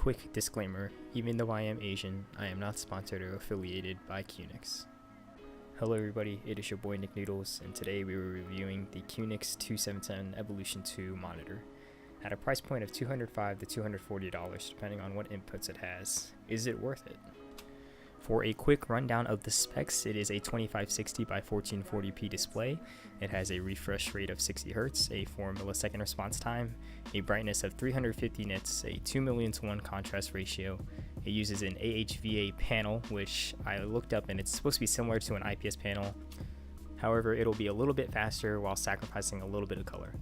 Quick disclaimer, even though I am Asian, I am not sponsored or affiliated by QNIX. Hello everybody, it is your boy Nick Noodles, and today we were reviewing the QNIX 2710 Evolution 2 monitor. At a price point of $205 to $240 depending on what inputs it has. Is it worth it? For a quick rundown of the specs, it is a 2560 by 1440p display. It has a refresh rate of 60 Hz, a 4 millisecond response time, a brightness of 350 nits, a 2 million to 1 contrast ratio. It uses an AHVA panel, which I looked up and it's supposed to be similar to an IPS panel. However, it'll be a little bit faster while sacrificing a little bit of color.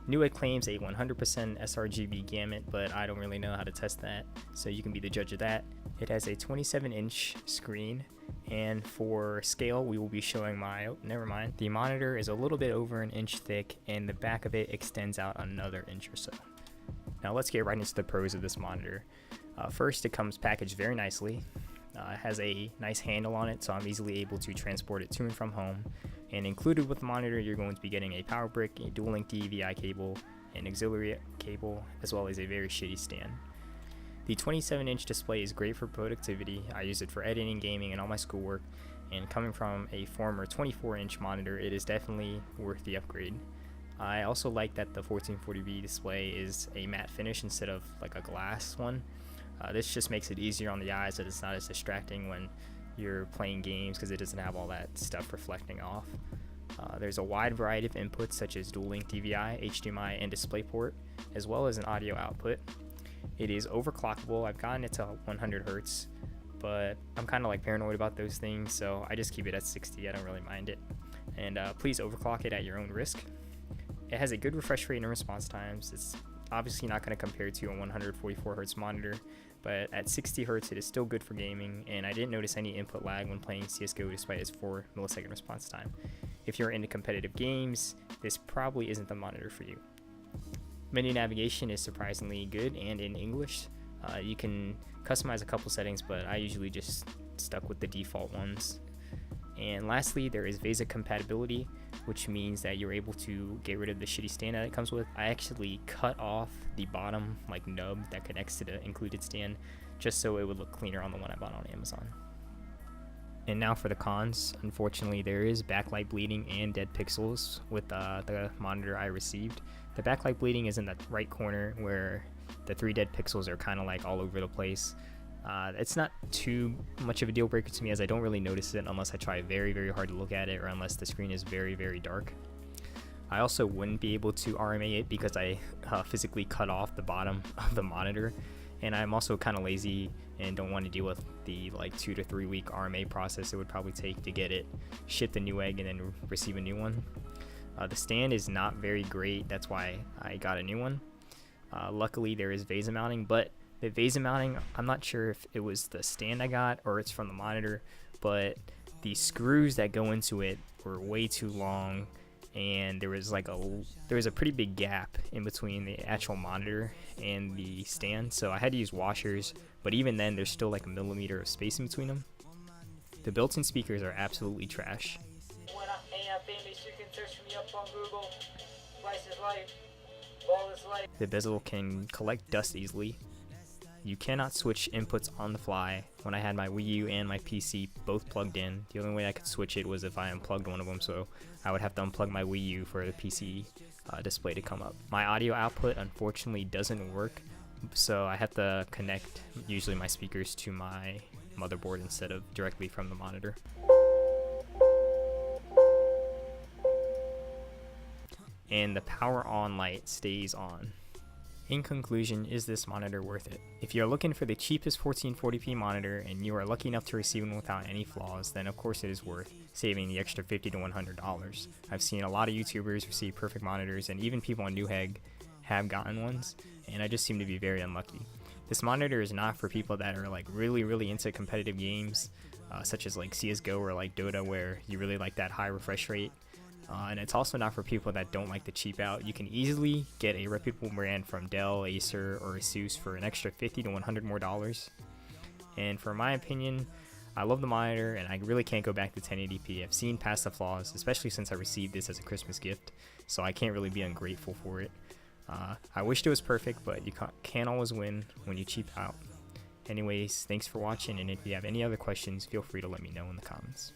Newegg claims a 100% sRGB gamut, but I don't really know how to test that, so you can be the judge of that. It has a 27-inch screen, and for scale, we will be showing the monitor is a little bit over an inch thick, and the back of it extends out another inch or so. Now let's get right into the pros of this monitor. First, it comes packaged very nicely. It has a nice handle on it, so I'm easily able to transport it to and from home. And included with the monitor, you're going to be getting a power brick, a dual link DVI cable, an auxiliary cable, as well as a very shitty stand. The 27-inch display is great for productivity. I use it for editing, gaming, and all my schoolwork. And coming from a former 24-inch monitor, it is definitely worth the upgrade. I also like that the 1440p display is a matte finish instead of like a glass one. This just makes it easier on the eyes, that it's not as distracting when you're playing games because it doesn't have all that stuff reflecting off. There's a wide variety of inputs such as dual link DVI, HDMI, and DisplayPort, as well as an audio output. It is overclockable. I've gotten it to 100 Hz, but I'm kind of like paranoid about those things, so I just keep it at 60. I don't really mind it. And please overclock it at your own risk. It has a good refresh rate and response times. It's obviously not going to compare to a 144 Hz monitor, but at 60 Hz it is still good for gaming, and I didn't notice any input lag when playing CSGO despite its 4 millisecond response time. If you're into competitive games, this probably isn't the monitor for you. Menu navigation is surprisingly good and in English. You can customize a couple settings, but I usually just stuck with the default ones. And lastly, there is VESA compatibility, which means that you're able to get rid of the shitty stand that it comes with. I actually cut off the bottom nub that connects to the included stand just so it would look cleaner on the one I bought on Amazon. And now for the cons. Unfortunately, there is backlight bleeding and dead pixels with the monitor I received. The backlight bleeding is in the right corner where the 3 dead pixels are kind of like all over the place. It's not too much of a deal breaker to me, as I don't really notice it unless I try very, very hard to look at it or unless the screen is very, very dark. I also wouldn't be able to RMA it because I physically cut off the bottom of the monitor, and I'm also kind of lazy and don't want to deal with the 2 to 3 week RMA process it would probably take to get it shipped a Newegg and then receive a new one. The stand is not very great, that's why I got a new one. Luckily there is VESA mounting, but the VESA mounting, I'm not sure if it was the stand I got or it's from the monitor, but the screws that go into it were way too long, and there was a pretty big gap in between the actual monitor and the stand, so I had to use washers, but even then there's still a millimeter of space in between them. The built-in speakers are absolutely trash. When I ain't famous, you can search me up on Google. Price is life. Ball is life. The bezel can collect dust easily. You cannot switch inputs on the fly. When I had my Wii U and my PC both plugged in, the only way I could switch it was if I unplugged one of them, so I would have to unplug my Wii U for the PC display to come up. My audio output unfortunately doesn't work, so I have to connect usually my speakers to my motherboard instead of directly from the monitor. And the power on light stays on. In conclusion, is this monitor worth it? If you're looking for the cheapest 1440p monitor and you are lucky enough to receive one without any flaws, then of course it is worth saving the extra $50 to $100. I've seen a lot of YouTubers receive perfect monitors, and even people on Newegg have gotten ones, and I just seem to be very unlucky. This monitor is not for people that are really into competitive games, such as CSGO or Dota, where you really like that high refresh rate. And it's also not for people that don't like to cheap out. You can easily get a reputable brand from Dell, Acer, or Asus for an extra $50 to $100 more. And for my opinion, I love the monitor and I really can't go back to 1080p. I've seen past the flaws, especially since I received this as a Christmas gift, so I can't really be ungrateful for it. I wished it was perfect, but you can't always win when you cheap out. Anyways, thanks for watching, and if you have any other questions, feel free to let me know in the comments.